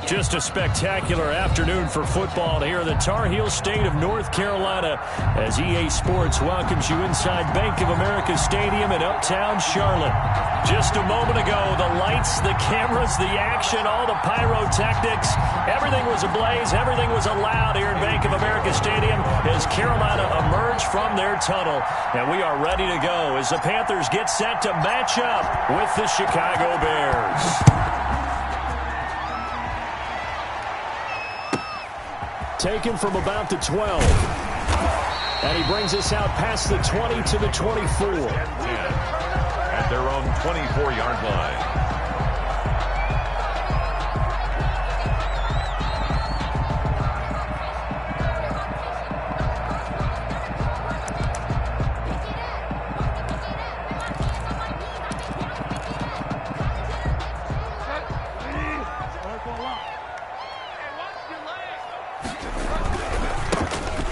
Just a spectacular afternoon for football here in the Tar Heel state of North Carolina as EA Sports welcomes you inside Bank of America Stadium in uptown Charlotte. Just a moment ago, the lights, the cameras, the action, all the pyrotechnics, everything was ablaze, everything was allowed here at Bank of America Stadium as Carolina emerged from their tunnel. And we are ready to go as the Panthers get set to match up with the Chicago Bears. Taken from about the 12. And he brings us out past the 20 to the 24. At their own 24-yard line.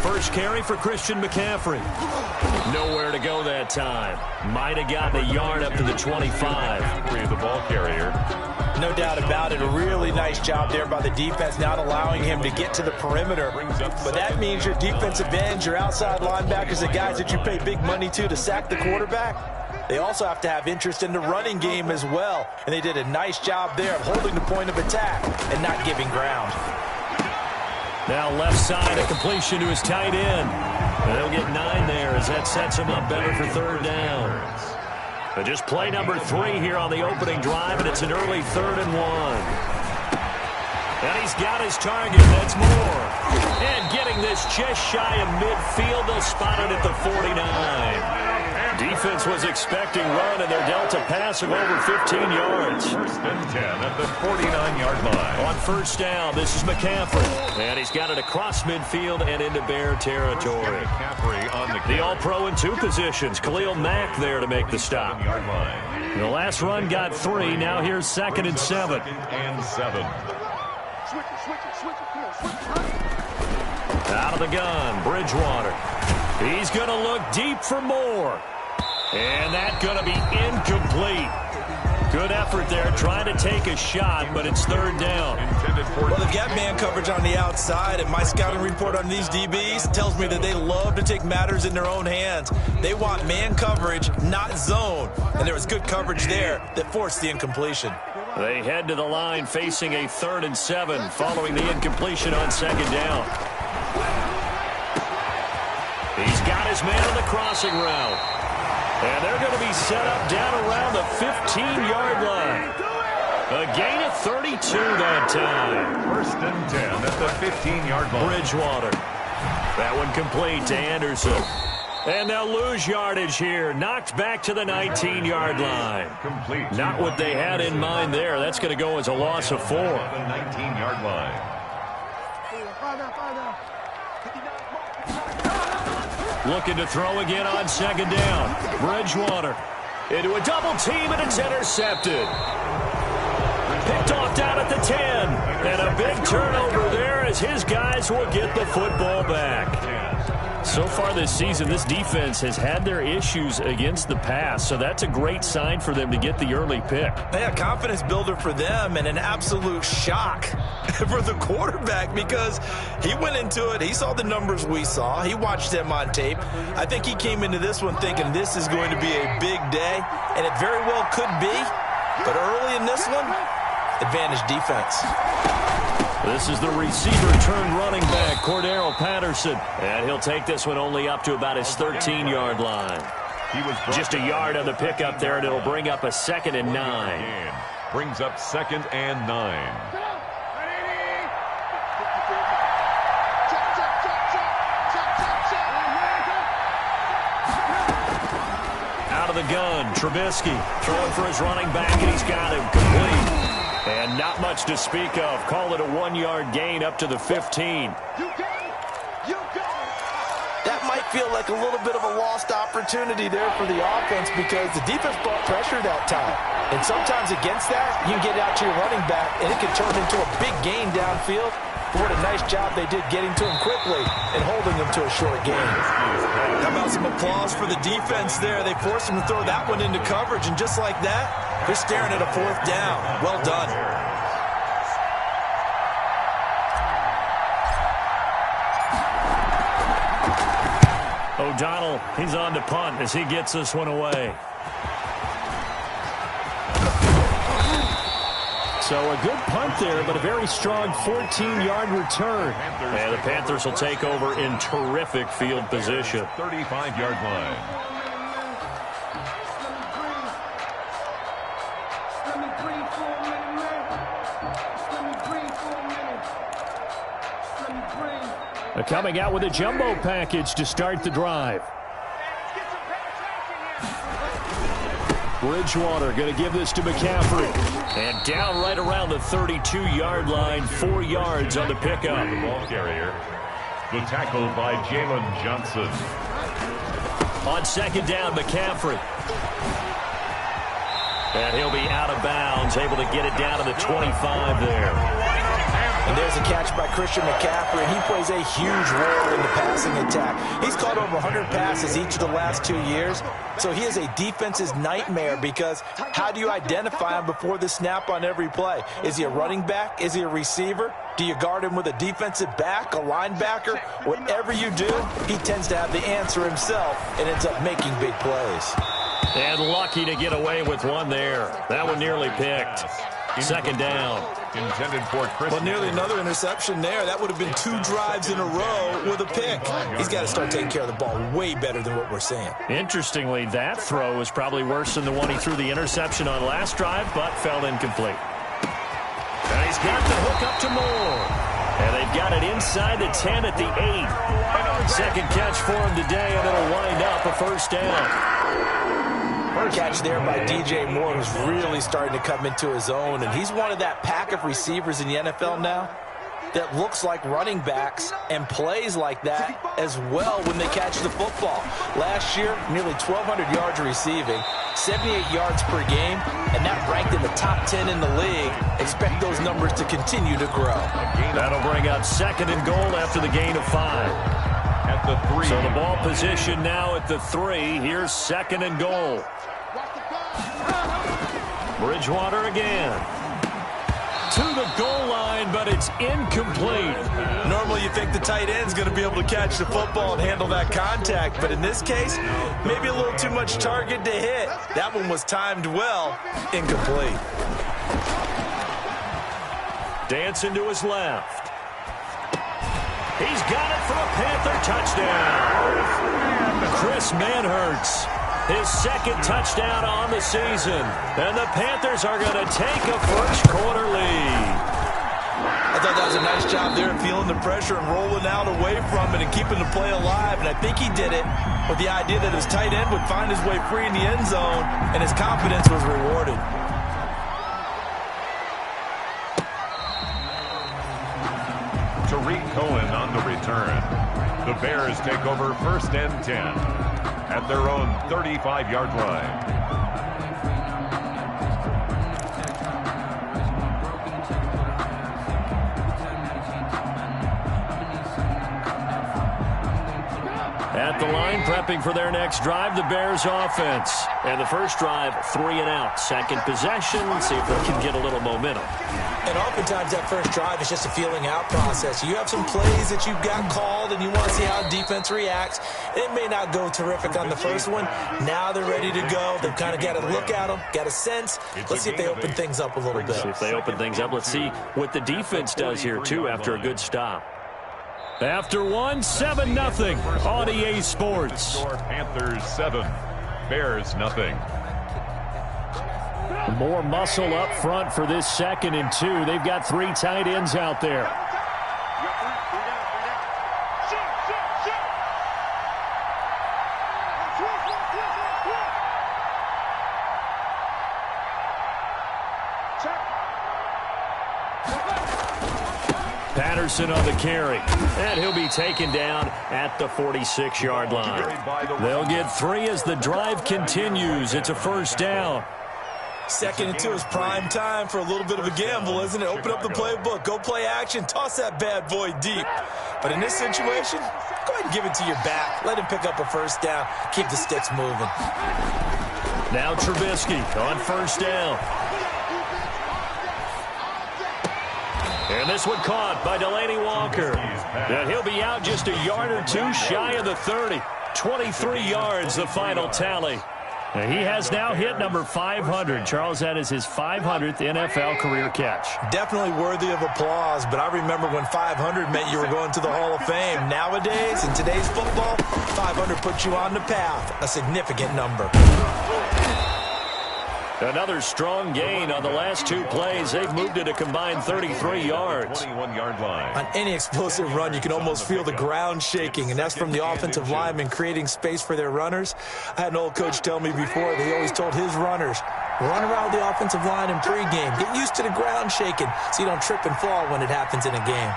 First carry for Christian McCaffrey. Nowhere to go that time. Might have gotten a yard up to the 25. Free of the ball carrier. No doubt about it. A really nice job there by the defense, not allowing him to get to the perimeter. But that means your defensive ends, your outside linebackers, the guys that you pay big money to sack the quarterback, they also have to have interest in the running game as well. And they did a nice job there of holding the point of attack and not giving ground. Now left side, a completion to his tight end. And they'll get 9 there as that sets him up better for third down. But just play number 3 here on the opening drive, and it's an early 3rd and 1. And he's got his target. That's Moore. And getting this just shy of midfield, they'll spot it at the 49. Defense was expecting run, and they're dealt a pass of over 15 yards. First and 10 at the 49-yard line. On first down, this is McCaffrey. And he's got it across midfield and into Bear territory. McCaffrey on the All-Pro in 2 positions. Khalil Mack there to make the stop. The last run got 3. Now here's 2nd and 7. And 7. Out of the gun, Bridgewater. He's going to look deep for Moore. And that's going to be incomplete. Good effort there, trying to take a shot, but it's 3rd down. Well, they've got man coverage on the outside, and my scouting report on these DBs tells me that they love to take matters in their own hands. They want man coverage, not zone. And there was good coverage there that forced the incompletion. They head to the line facing a 3rd and 7 following the incompletion on 2nd down. He's got his man on the crossing route. And they're going to be set up down around the 15-yard line. A gain of 32 that time. First and 10 at the 15-yard line. Bridgewater. That one complete to Anderson. And they'll lose yardage here. Knocked back to the 19-yard line. Complete. Not what they had in mind there. That's going to go as a loss of 4. The 19-yard line. Looking to throw again on 2nd down. Bridgewater into a double team, and it's intercepted. Picked off down at the 10. And a big turnover there as his guys will get the football back. So far this season, this defense has had their issues against the pass, so that's a great sign for them to get the early pick. Yeah, confidence builder for them and an absolute shock for the quarterback because he went into it. He saw the numbers we saw. He watched them on tape. I think he came into this one thinking this is going to be a big day, and it very well could be. But early in this one, advantage defense. This is the receiver turned running back, Cordero Patterson. And he'll take this one only up to about his 13-yard line. Just a yard on the pickup there, and it'll bring up a 2nd and 9. Brings up 2nd and 9. Out of the gun, Trubisky throwing for his running back, and he's got him complete. And not much to speak of. Call it a 1-yard gain up to the 15. That might feel like a little bit of a lost opportunity there for the offense because the defense brought pressure that time. And sometimes against that, you can get out to your running back, and it can turn into a big gain downfield. But what a nice job they did getting to him quickly and holding him to a short gain. How about some applause for the defense there? They forced him to throw that one into coverage, and just like that, they're staring at a 4th down. Well done. O'Donnell, he's on to punt as he gets this one away. So a good punt there, but a very strong 14-yard return. And the Panthers will take over in terrific field position. 35-yard line. They're coming out with a jumbo package to start the drive. Bridgewater going to give this to McCaffrey. And down right around the 32-yard line, 4 yards on the pickup. The ball carrier. The tackle by Jalen Johnson. On second down, McCaffrey. And he'll be out of bounds, able to get it down to the 25 there. And there's a catch by Christian McCaffrey, and he plays a huge role in the passing attack. He's caught over 100 passes each of the last 2 years, so he is a defense's nightmare because how do you identify him before the snap on every play? Is he a running back? Is he a receiver? Do you guard him with a defensive back, a linebacker? Whatever you do, he tends to have the answer himself and ends up making big plays. And lucky to get away with one there. That one nearly picked. Second down. Intended for Chris. Well, nearly another interception there. That would have been 2 drives in a row with a pick. He's got to start taking care of the ball way better than what we're seeing. Interestingly, that throw was probably worse than the one he threw the interception on last drive, but fell incomplete. And he's got the hook up to Moore. And they've got it inside the 10 at the 8. Second catch for him today, and it'll wind up a first down. Catch there by DJ Moore, who's really starting to come into his own, and he's one of that pack of receivers in the NFL now that looks like running backs and plays like that as well when they catch the football. Last year, nearly 1,200 yards receiving, 78 yards per game, and that ranked in the top 10 in the league. Expect those numbers to continue to grow. That'll bring up second and goal after the gain of 5. At the 3. So the ball position now at the 3. Here's second and goal. Bridgewater again. To the goal line, but it's incomplete. Normally you think the tight end's going to be able to catch the football and handle that contact, but in this case, maybe a little too much target to hit. That one was timed well. Incomplete. Dancing to his left. He's got it for a Panther touchdown. Chris Manhertz. His second touchdown on the season. And the Panthers are going to take a first-quarter lead. I thought that was a nice job there of feeling the pressure and rolling out away from it and keeping the play alive. And I think he did it with the idea that his tight end would find his way free in the end zone, and his confidence was rewarded. Tariq Cohen on the return. The Bears take over first and 10. At their own 35-yard line. At the line, prepping for their next drive, the Bears offense. And the first drive, 3 and out. Second possession, see if they can get a little momentum. And oftentimes that first drive is just a feeling out process. You have some plays that you've got called and you want to see how defense reacts. It may not go terrific on the first one. Now they're ready to go. They've kind of got to look at them, got a sense. Let's see if they open things up a little bit. See if they open things up. Let's see what the defense does here, too, after a good stop. After 7-0 on EA Sports. Panthers 7, Bears nothing. More muscle up front for this second and 2. They've got 3 tight ends out there. Patterson on the carry, and he'll be taken down at the 46-yard line. They'll get 3 as the drive continues. It's a first down. Second and 2 is prime time for a little bit of a gamble, isn't it? Open up the playbook, go play action, toss that bad boy deep. But in this situation, go ahead and give it to your back. Let him pick up a first down. Keep the sticks moving. Now Trubisky on first down. And this one caught by Delaney Walker. And he'll be out just a yard or 2 shy of the 30. 23 yards, the final tally. He has now hit number 500. Charles, that is his 500th NFL career catch. Definitely worthy of applause, but I remember when 500 meant you were going to the Hall of Fame. Nowadays, in today's football, 500 puts you on the path, a significant number. Another strong gain on the last two plays. They've moved it a combined 33 yards. 21-yard line. On any explosive run, you can almost feel the ground shaking, and that's from the offensive linemen creating space for their runners. I had an old coach tell me before that he always told his runners, run around the offensive line in pregame. Get used to the ground shaking so you don't trip and fall when it happens in a game.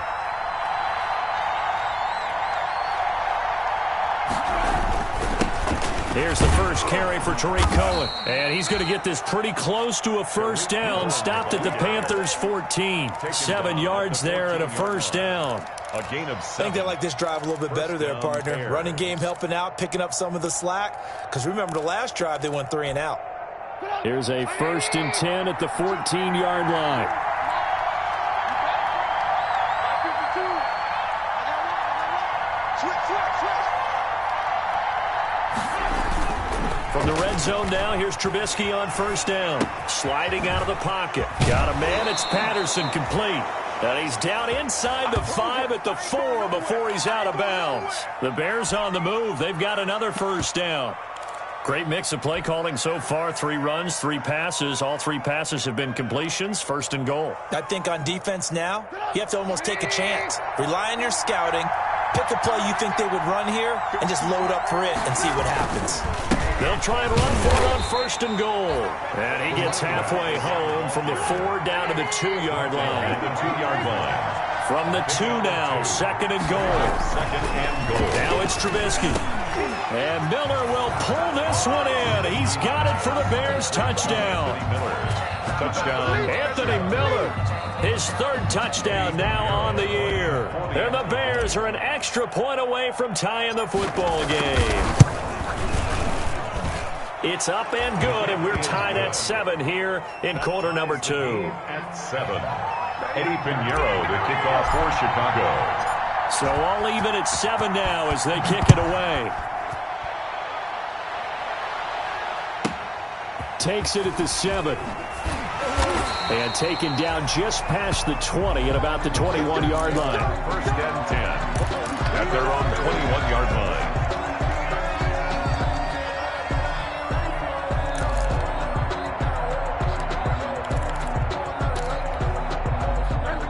Here's the first carry for Tariq Cohen. And he's going to get this pretty close to a first down. Stopped at the Panthers' 14. 7 yards there and a first down. A gain of 7. I think they like this drive a little bit better there, partner. Running game helping out, picking up some of the slack. Because remember, the last drive, they went 3 and out. Here's a 1st and 10 at the 14-yard line. From the red zone now, here's Trubisky on first down. Sliding out of the pocket. Got a man, it's Patterson, complete. And he's down inside the 5 at the 4 before he's out of bounds. The Bears on the move. They've got another first down. Great mix of play calling so far. 3 runs, 3 passes. All 3 passes have been completions. 1st and goal. I think on defense now, you have to almost take a chance. Rely on your scouting. Pick a play you think they would run here and just load up for it and see what happens. They'll try and run for it on 1st and goal. And he gets halfway home from the 4 down to the 2-yard line. From the 2 now, 2nd and goal. Now it's Trubisky. And Miller will pull this one in. He's got it for the Bears. Touchdown. Anthony Miller. His 3rd touchdown now on the year. And the Bears are an extra point away from tying the football game. It's up and good, and we're tied at 7 here in quarter number 2. At 7. Eddie Pinheiro, the kickoff for Chicago. So all even at 7 now as they kick it away. Takes it at the 7. And taken down just past the 20 at about the 21-yard line. 1st and 10 at their own 21-yard line.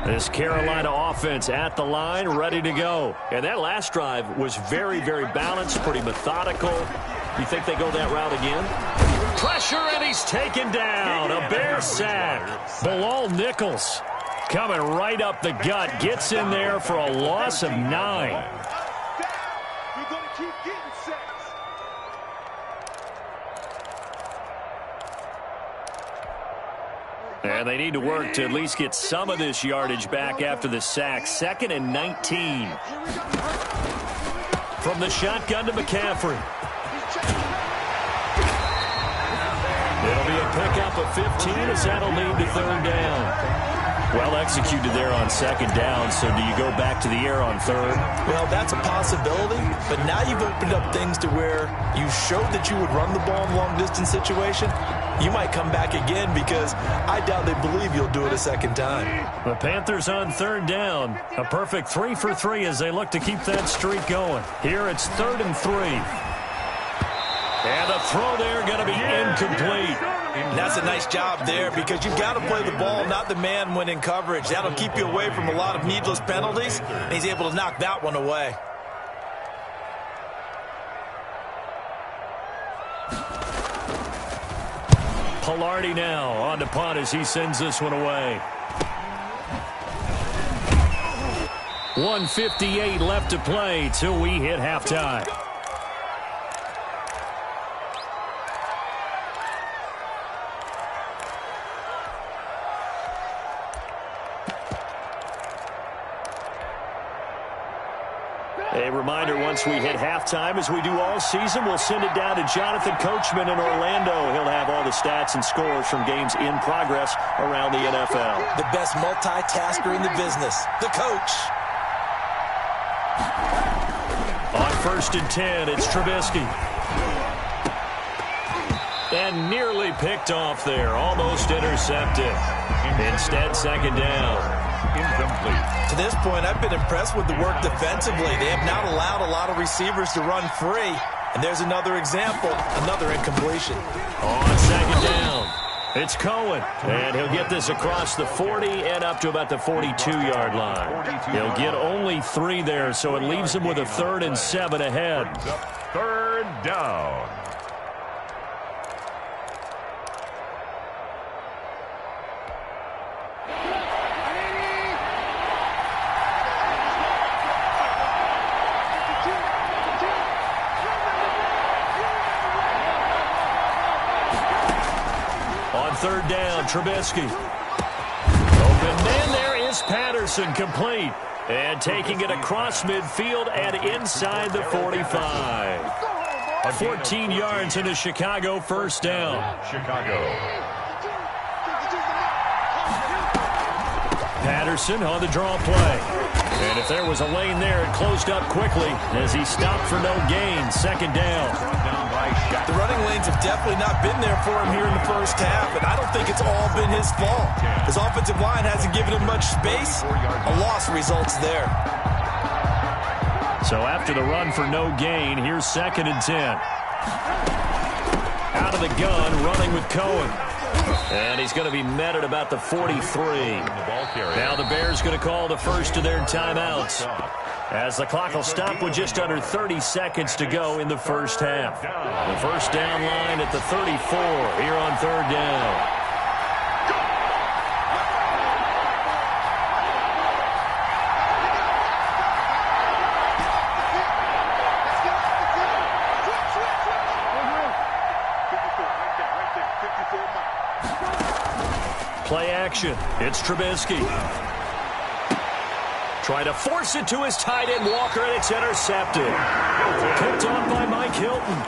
This Carolina offense at the line, ready to go. And that last drive was very, very balanced, pretty methodical. You think they go that route again? Pressure, and he's taken down. A Bear sack. Bilal Nichols coming right up the gut. Gets in there for a loss of 9. And they need to work to at least get some of this yardage back after the sack. 2nd and 19. From the shotgun to McCaffrey. It'll be a pickup of 15 as that'll lead to 3rd down. Well executed there on 2nd down, so do you go back to the air on 3rd? Well, that's a possibility, but now you've opened up things to where you showed that you would run the ball in long-distance situation. You might come back again because I doubt they believe you'll do it a 2nd time. The Panthers on 3rd down. A perfect 3 for 3 as they look to keep that streak going. Here it's 3rd and 3. And the throw there going to be incomplete. And that's a nice job there because you've got to play the ball, not the man when in coverage. That'll keep you away from a lot of needless penalties, and he's able to knock that one away. Pilardi now on the punt as he sends this one away. 1:58 left to play till we hit halftime. A reminder, once we hit halftime, as we do all season, we'll send it down to Jonathan Coachman in Orlando. He'll have all the stats and scores from games in progress around the NFL. The best multitasker in the business, the coach. On first and 10. It's Trubisky. And nearly picked off there. Almost intercepted. Instead, second down. Incomplete. To this point, I've been impressed with the work defensively. They have not allowed a lot of receivers to run free. And there's another example, another incompletion. On second down, it's Cohen. And he'll get this across the 40 and up to about the 42-yard line. He'll get only 3 there, so it leaves him with a 3rd and 7 ahead. Third down. Third down, Trubisky. Open man, there is Patterson, complete. And taking it across midfield and inside the 45. 14 yards into Chicago, first down. Chicago. Patterson on the draw play. And if there was a lane there, it closed up quickly as he stopped for no gain. Second down. The running lanes have definitely not been there for him here in the first half, and I don't think it's all been his fault. His offensive line hasn't given him much space. A loss results there. So after the run for no gain, here's second and 10. Out of the gun, running with Cohen. And he's going to be met at about the 43. Now the Bears going to call the first of their timeouts, as the clock will stop with just under 30 seconds to go in the first half. The first down line at the 34 here on third down. Play action. It's Trubisky. Trying to force it to his tight end, Walker, and it's intercepted. Picked off by Mike Hilton.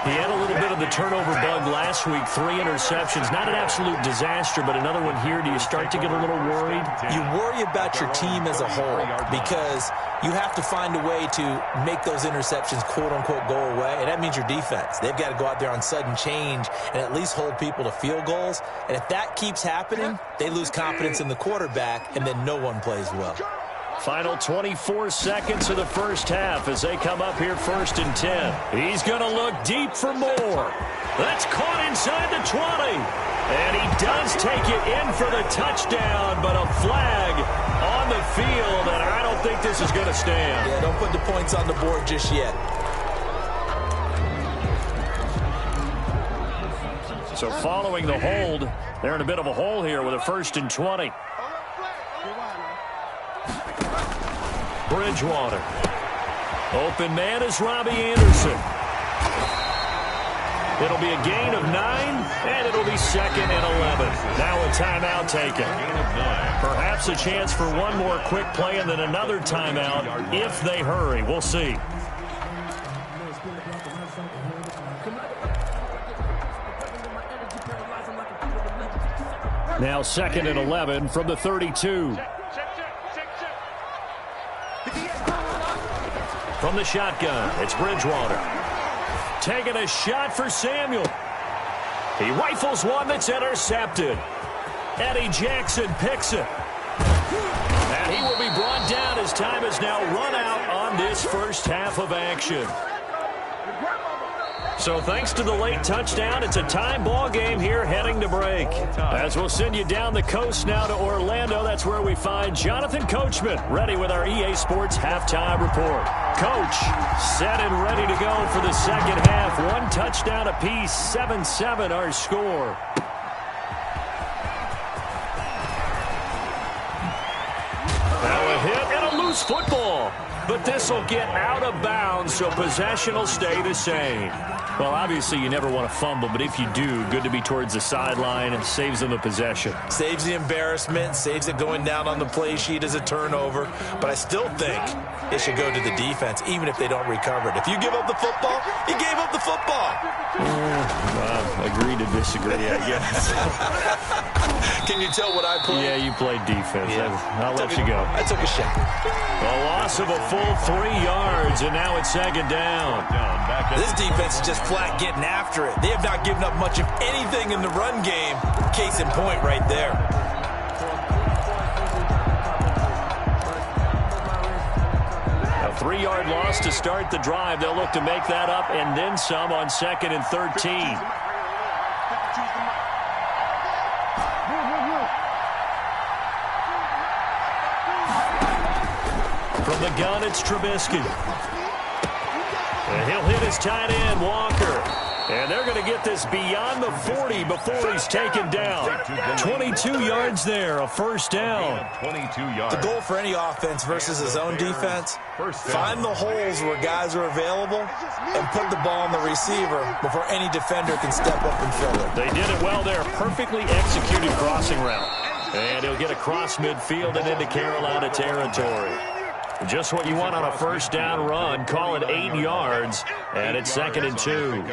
He had a little bit of the turnover bug last week. 3 interceptions. Not an absolute disaster, but another one here. Do you start to get a little worried? You worry about your team as a whole because you have to find a way to make those interceptions, quote-unquote, go away, and that means your defense. They've got to go out there on sudden change and at least hold people to field goals. And if that keeps happening, they lose confidence in the quarterback, and then no one plays well. Final 24 seconds of the first half as they come up here first and 10. He's going to look deep for more. That's caught inside the 20. And he does take it in for the touchdown, but a flag on the field, and I don't think this is going to stand. Yeah, don't put the points on the board just yet. So following the hold, they're in a bit of a hole here with a first and 20. Bridgewater. Open man is Robbie Anderson. It'll be a gain of 9, and it'll be second and 11. Now a timeout taken. Perhaps a chance for one more quick play and then another timeout if they hurry. We'll see. Now second and 11 from the 32. From the shotgun, it's Bridgewater. Taking a shot for Samuel. He rifles one that's intercepted. Eddie Jackson picks it. And he will be brought down as time has now run out on this first half of action. So thanks to the late touchdown, it's a time ball game here heading to break. As we'll send you down the coast now to Orlando, that's where we find Jonathan Coachman ready with our EA Sports halftime report. Coach, set and ready to go for the second half. 1 touchdown apiece, 7-7 our score. Now a hit and a loose football. But this will get out of bounds, so possession will stay the same. Well, obviously you never want to fumble, but if you do, good to be towards the sideline and saves them the possession. Saves the embarrassment, saves it going down on the play sheet as a turnover. But I still think it should go to the defense, even if they don't recover it. If you give up the football, you gave up the football. Agree to disagree, I guess. Can you tell what I played? Yeah, you played defense. Yeah. I'll let you go. I took a shot. A loss of a full 3 yards, and now it's second down. This defense is just flat getting after it. They have not given up much of anything in the run game. Case in point right there. A 3-yard loss to start the drive. They'll look to make that up and then some on 2nd and 13. From the gun, it's Trubisky. And he'll hit his tight end, Walker. And they're going to get this beyond the 40 before he's taken down. 22 yards there, a first down. 22 yards. The goal for any offense versus his own defense, find the holes where guys are available and put the ball on the receiver before any defender can step up and fill it. They did it well there. Perfectly executed crossing route. And he'll get across midfield and into Carolina territory. Just what you want on a first down run. Call it 8 yards, and it's 2nd and 2.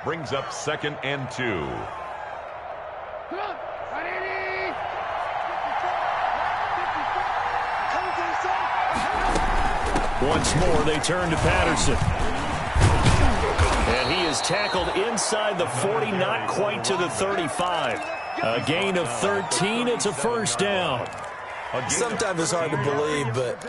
Brings up 2nd and 2. Once more, they turn to Patterson. And he is tackled inside the 40, not quite to the 35. A gain of 13. It's a first down. Sometimes it's hard to believe, but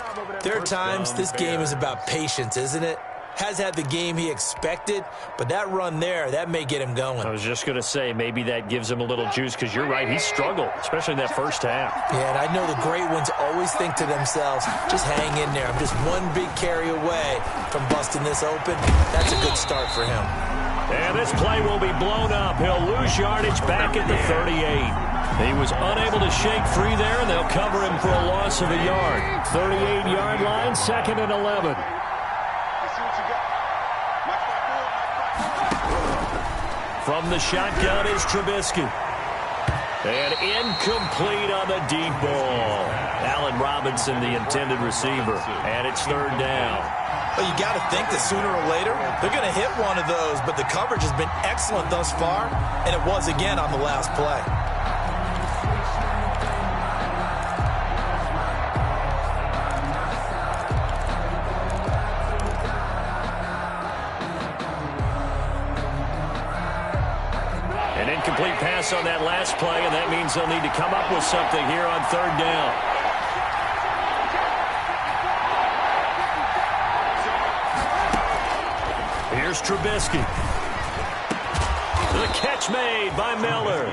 there are times this game is about patience, isn't it? Has had the game he expected, but that run there, that may get him going. I was just going to say, maybe that gives him a little juice, because you're right, he struggled, especially in that first half. Yeah, and I know the great ones always think to themselves, just hang in there. I'm just one big carry away from busting this open. That's a good start for him. And this play will be blown up. He'll lose yardage back at the 38. He was unable to shake free there, and they'll cover him for a loss of a yard. 38-yard line, 2nd and 11. From the shotgun is Trubisky. And incomplete on the deep ball. Allen Robinson, the intended receiver. And it's 3rd down. Well, you got to think that sooner or later, they're going to hit one of those, but the coverage has been excellent thus far, and it was again on the last play. An incomplete pass on that last play, and that means they'll need to come up with something here on 3rd down. Here's Trubisky. The catch made by Miller.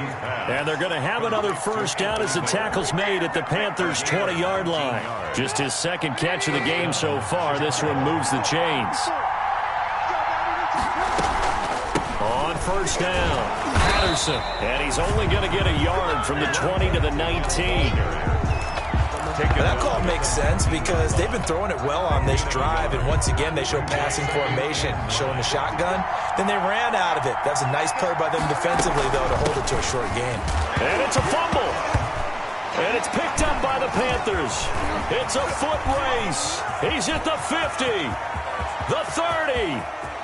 And they're going to have another first down as the tackle's made at the Panthers' 20-yard line. Just his 2nd catch of the game so far. This one moves the chains. On first down, Patterson. And he's only going to get a yard from the 20 to the 19. That call makes sense because they've been throwing it well on this drive, and once again they show passing formation, showing the shotgun. Then they ran out of it. That's a nice play by them defensively, though, to hold it to a short game. And it's a fumble. And it's picked up by the Panthers. It's a foot race. He's at the 50, the 30,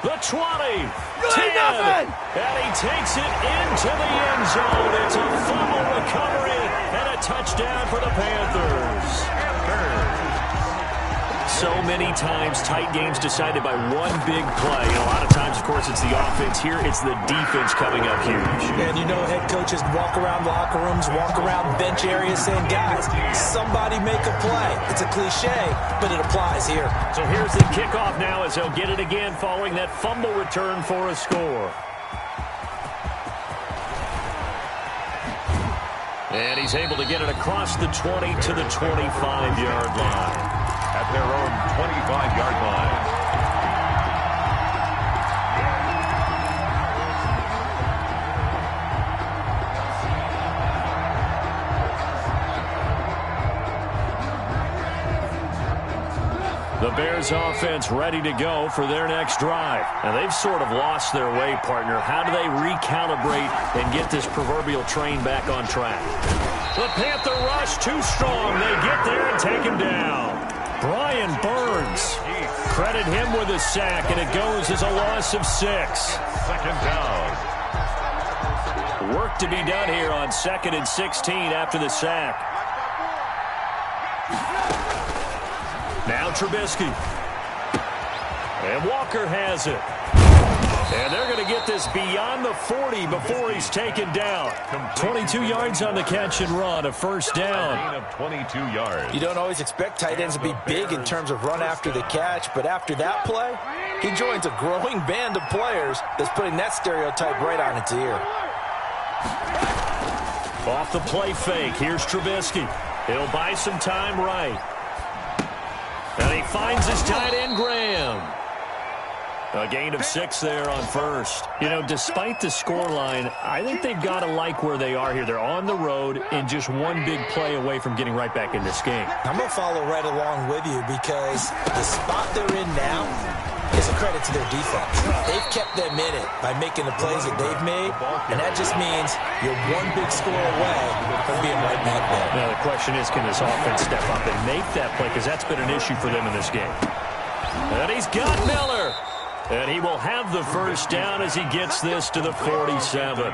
the 20, 10. And he takes it into the end zone. It's a fumble recovery and a touchdown for the Panthers. So many times tight games decided by one big play. And a lot of times, of course, it's the offense. Here, it's the defense coming up huge. And you know head coaches walk around locker rooms, walk around bench areas saying, guys, somebody make a play. It's a cliche, but it applies here. So here's the kickoff now as they'll get it again following that fumble return for a score. And he's able to get it across the 20 to the 25-yard line. At their own 25-yard line. The Bears offense ready to go for their next drive. And they've sort of lost their way, partner. How do they recalibrate and get this proverbial train back on track? The Panther rush too strong. They get there and take him down. Brian Burns. Credit him with a sack, and it goes as a loss of 6. Second down. Work to be done here on 2nd and 16 after the sack. Now Trubisky. And Walker has it. And they're going to get this beyond the 40 before he's taken down. 22 yards on the catch and run, a first down. Gain of 22 yards. You don't always expect tight ends to be big in terms of run after the catch, but after that play, he joins a growing band of players that's putting that stereotype right on its ear. Off the play fake, here's Trubisky. He'll buy some time right. And he finds his tight end, Graham. A gain of 6 there on first. You know, despite the scoreline, I think they've got to like where they are here. They're on the road and just one big play away from getting right back in this game. I'm going to follow right along with you because the spot they're in now is a credit to their defense. They've kept them in it by making the plays that they've made, and that just means you're one big score away from being right back there. Now, the question is, can this offense step up and make that play? Because that's been an issue for them in this game. And he's got Miller. And he will have the first down as he gets this to the 47.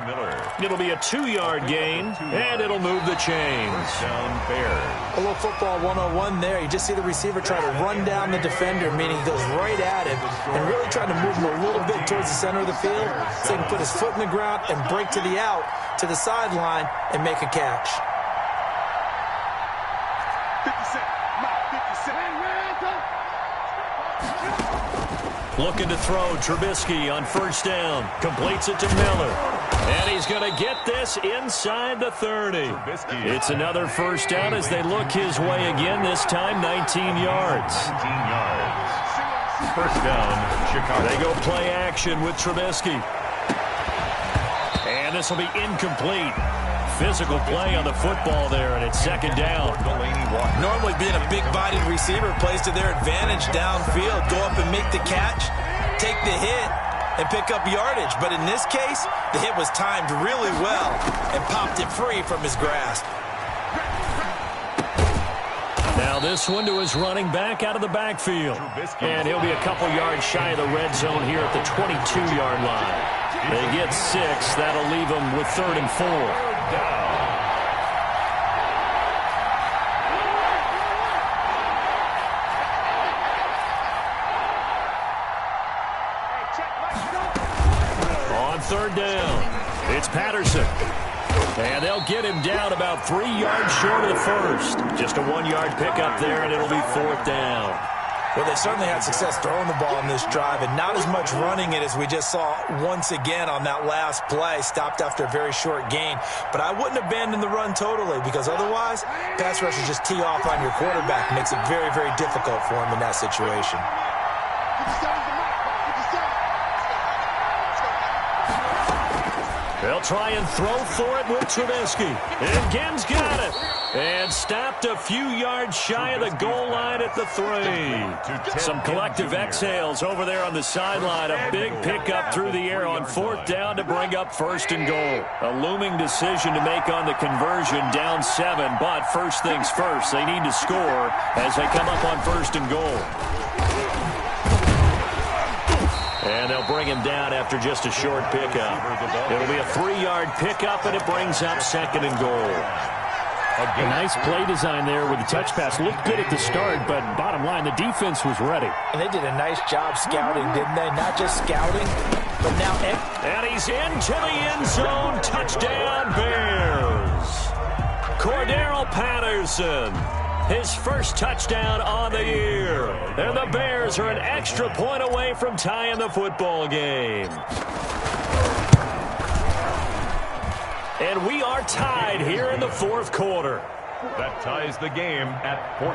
It'll be a 2-yard gain, and it'll move the chains. Down Bears. A little football 101 there. You just see the receiver try to run down the defender, meaning he goes right at him and really trying to move him a little bit towards the center of the field so he can put his foot in the ground and break to the out, to the sideline, and make a catch. 50 Cent. 50 Cent. Looking to throw, Trubisky on first down. Completes it to Miller. And he's going to get this inside the 30. It's another first down as they look his way again, this time 19 yards. 19 yards. First down, Chicago. They go play action with Trubisky. And this will be incomplete. Physical play on the football there, and it's second down. Normally being a big-bodied receiver plays to their advantage downfield. Go up and make the catch, take the hit, and pick up yardage. But in this case, the hit was timed really well and popped it free from his grasp. Now this one to his running back out of the backfield. And he'll be a couple yards shy of the red zone here at the 22-yard line. They get 6. That'll leave them with 3rd and 4. On 3rd down, it's Patterson. And they'll get him down about 3 yards short of the first. Just a 1-yard pickup there, and it'll be 4th down. Well, they certainly had success throwing the ball in this drive, and not as much running it as we just saw once again on that last play, stopped after a very short gain. But I wouldn't abandon the run totally, because otherwise, pass rushers just tee off on your quarterback. Makes it very, very difficult for him in that situation. They'll try and throw for it with Trubisky. And Gibbs got it. And stopped a few yards shy of the goal line at the 3. Some collective exhales over there on the sideline. A big pickup through the air on 4th down to bring up 1st and goal. A looming decision to make on the conversion, down 7. But first things first, they need to score as they come up on 1st and goal. And they'll bring him down after just a short pickup. It'll be a 3-yard pickup, and it brings up 2nd and goal. A nice play design there with the touch pass. Looked good at the start, but bottom line, the defense was ready. And they did a nice job scouting, didn't they? Not just scouting, but now... And he's into the end zone. Touchdown, Bears. Cordero Patterson. His first touchdown on the year. And the Bears are an extra point away from tying the football game. And we are tied here in the 4th quarter. That ties the game at 14.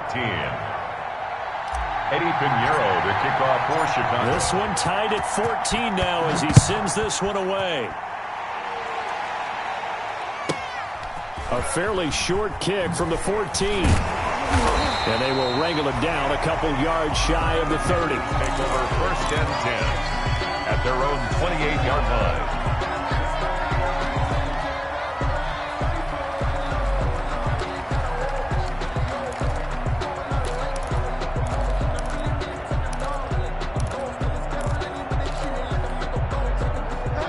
Eddie Pinheiro to kick off for Chicago. This one tied at 14 now as he sends this one away. A fairly short kick from the 14. And they will wrangle it down a couple yards shy of the 30. Take over first and 10 at their own 28-yard line.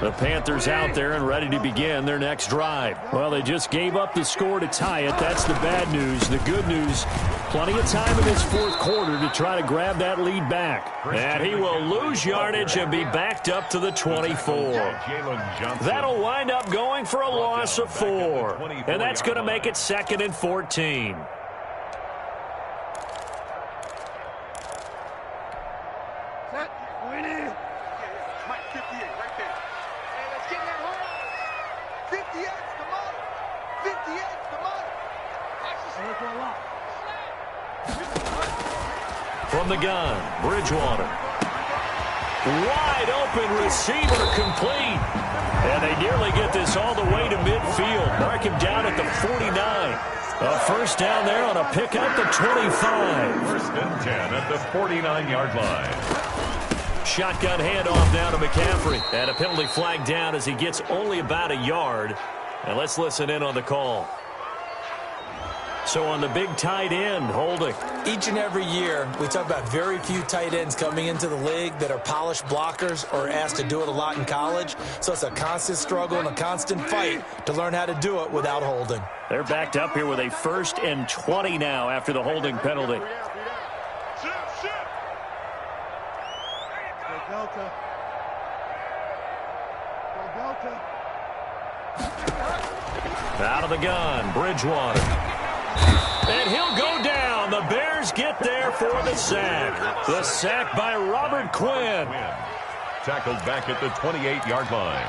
The Panthers out there and ready to begin their next drive. Well, they just gave up the score to tie it. That's the bad news. The good news, plenty of time in this fourth quarter to try to grab that lead back. And he will lose yardage and be backed up to the 24. That'll wind up going for a loss of 4. And that's going to make it 2nd and 14. From the gun, Bridgewater. Wide open receiver complete. And they nearly get this all the way to midfield. Mark him down at the 49. A first down there on a pick at the 25. First and 10 at the 49-yard line. Shotgun handoff now to McCaffrey. And a penalty flag down as he gets only about a yard. And let's listen in on the call. So on the big tight end, holding. Each and every year, we talk about very few tight ends coming into the league that are polished blockers or asked to do it a lot in college. So it's a constant struggle and a constant fight to learn how to do it without holding. They're backed up here with a 1st and 20 now after the holding penalty. Out of the gun, Bridgewater. And he'll go down. The Bears get there for the sack. The sack by Robert Quinn. Tackled back at the 28-yard line.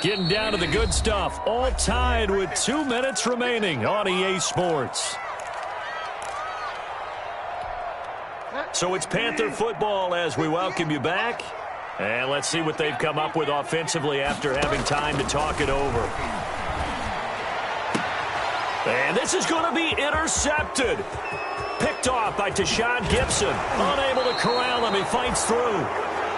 Getting down to the good stuff. All tied with 2 minutes remaining on EA Sports. So it's Panther football as we welcome you back. And let's see what they've come up with offensively after having time to talk it over. And this is going to be intercepted. Picked off by Tashawn Gibson. Unable to corral him. He fights through.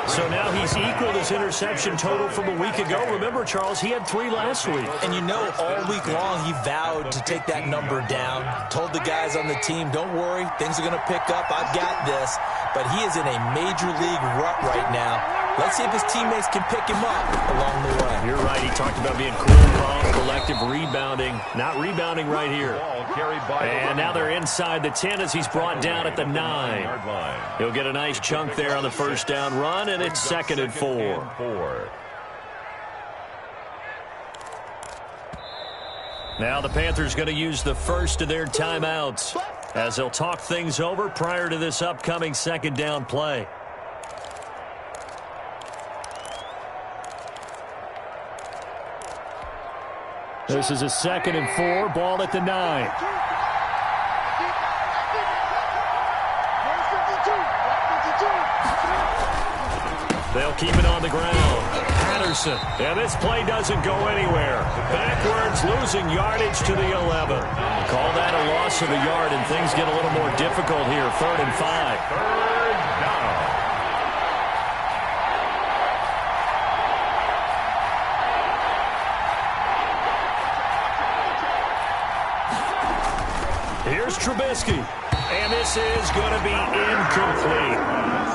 So now he's equaled his interception total from a week ago. Remember, Charles, he had 3 last week. And you know, all week long, he vowed to take that number down. Told the guys on the team, don't worry, things are going to pick up. I've got this. But he is in a major league rut right now. Let's see if his teammates can pick him up along the way. You're right. He talked about being cool, calm, collective, rebounding. Not rebounding right here. And now they're inside the 10 as he's brought down at the 9. He'll get a nice chunk there on the first down run, and it's 2nd and 4. Now the Panthers going to use the first of their timeouts as they'll talk things over prior to this upcoming 2nd down play. This is a 2nd and 4, ball at the 9. They'll keep it on the ground. Patterson. And this play doesn't go anywhere. Backwards, losing yardage to the 11. Call that a loss of a yard, and things get a little more difficult here. 3rd and 5. Third down. Here's Trubisky, and this is going to be incomplete.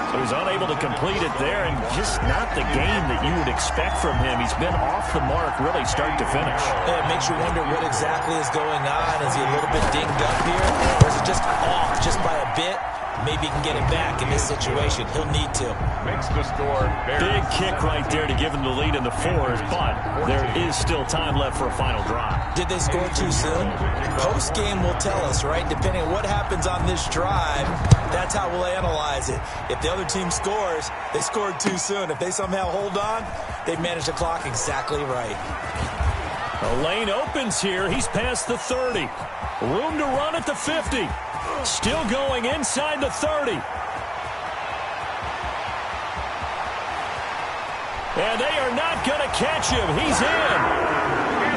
So he's unable to complete it there, and just not the game that you would expect from him. He's been off the mark really start to finish. It makes you wonder what exactly is going on. Is he a little bit dinged up here, or is it just off just by a bit? Maybe he can get it back in this situation. He'll need to. Makes the score. Big kick right there to give him the lead in the 4s, but there is still time left for a final drive. Did they score too soon? Post-game will tell us, right? Depending on what happens on this drive, that's how we'll analyze it. If the other team scores, they scored too soon. If they somehow hold on, they've managed the clock exactly right. A lane opens here. He's past the 30. Room to run at the 50. Still going inside the 30. And they are not going to catch him. He's in.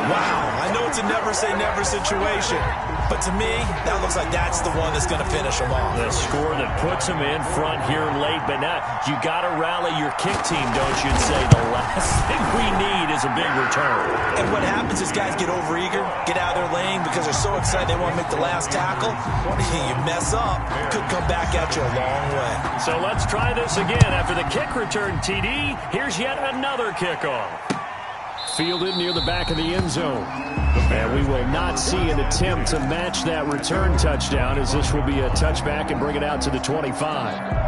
Wow, I know it's a never-say-never situation, but to me, that looks like that's the one that's going to finish him off. The score that puts him in front here late, but now you got to rally your kick team, don't you, and say the last thing we need is a big return. And what happens is guys get overeager, get out of their lane because they're so excited they want to make the last tackle. You mess up, could come back at you a long way. So let's try this again. After the kick return, TD, here's yet another kickoff. Fielded near the back of the end zone. And we will not see an attempt to match that return touchdown, as this will be a touchback and bring it out to the 25.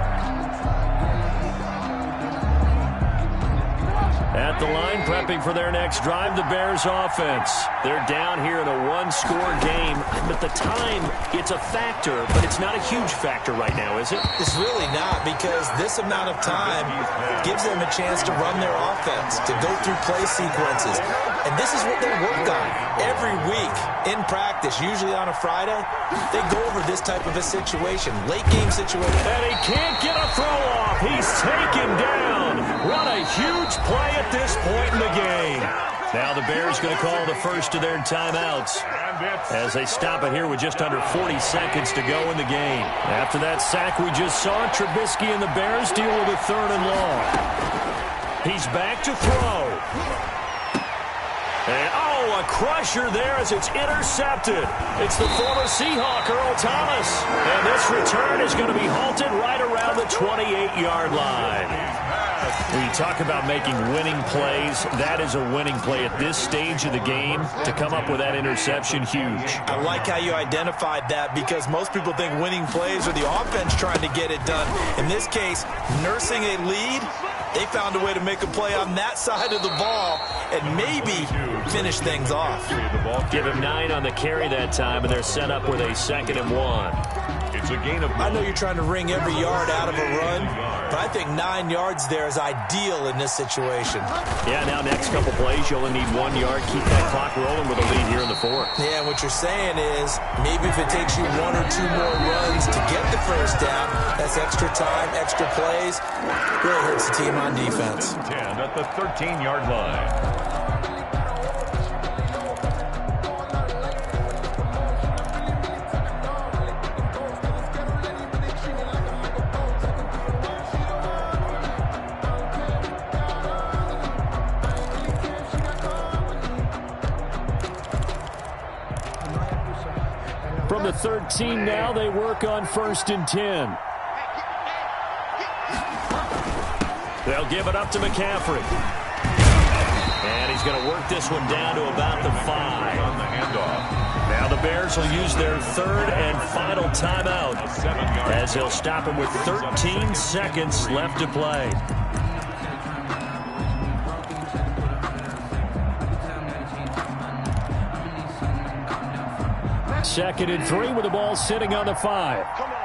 At the line, prepping for their next drive, the Bears offense. They're down here in a one-score game. But the time, it's a factor, but it's not a huge factor right now, is it? It's really not, because this amount of time gives them a chance to run their offense, to go through play sequences. And this is what they work on every week in practice, usually on a Friday. They go over this type of a situation, late-game situation. And he can't get a throw-off. He's taken down. What a huge play at this point in the game. Now the Bears going to call the first of their timeouts as they stop it here with just under 40 seconds to go in the game. After that sack we just saw, Trubisky and the Bears deal with a 3rd and long. He's back to throw. And, a crusher there as it's intercepted. It's the former Seahawk, Earl Thomas. And this return is going to be halted right around the 28-yard line. When you talk about making winning plays, that is a winning play at this stage of the game. To come up with that interception, huge. I like how you identified that, because most people think winning plays are the offense trying to get it done. In this case, nursing a lead, they found a way to make a play on that side of the ball and maybe finish things off. Give him 9 on the carry that time, and they're set up with a 2nd and 1. It's a gain of 9. I know you're trying to wring every yard out of a run, but I think 9 yards there is ideal in this situation. Yeah, now next couple plays, you only need 1 yard. Keep that clock rolling with a lead here in the 4th. Yeah, what you're saying is maybe if it takes you 1 or 2 more runs to get the first down, that's extra time, extra plays. Really hurts the team on defense. 10 at the 13-yard line. From the 13 now, they work on 1st and 10. They'll give it up to McCaffrey. And he's going to work this one down to about the 5. On the handoff. Now the Bears will use their 3rd and final timeout, as he'll stop him with 13 seconds left to play. Second and 3 with the ball sitting on the 5. Come on.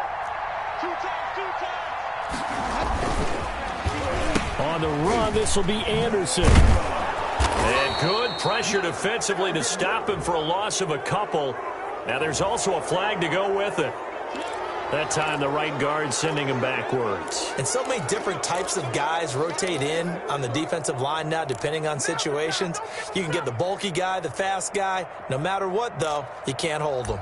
2 times. On the run, this will be Anderson. And good pressure defensively to stop him for a loss of a couple. Now there's also a flag to go with it. That time the right guard sending him backwards. And so many different types of guys rotate in on the defensive line now, depending on situations. You can get the bulky guy, the fast guy. No matter what, though, you can't hold them.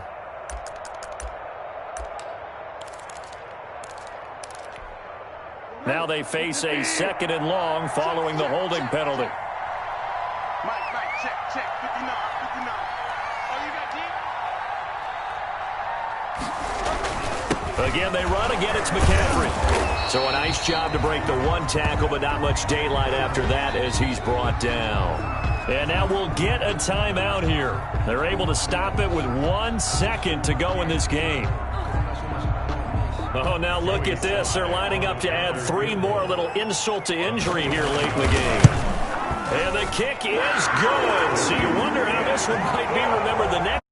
Now they face a 2nd and long following the holding penalty. Mike, check. 59. Oh, you got deep? Again, they run. Again, it's McCaffrey. So a nice job to break the 1 tackle, but not much daylight after that as he's brought down. And now we'll get a timeout here. They're able to stop it with 1 second to go in this game. Oh, now look at this. They're lining up to add 3 more. A little insult to injury here late in the game. And the kick is good. So you wonder how this one might be remembered the next.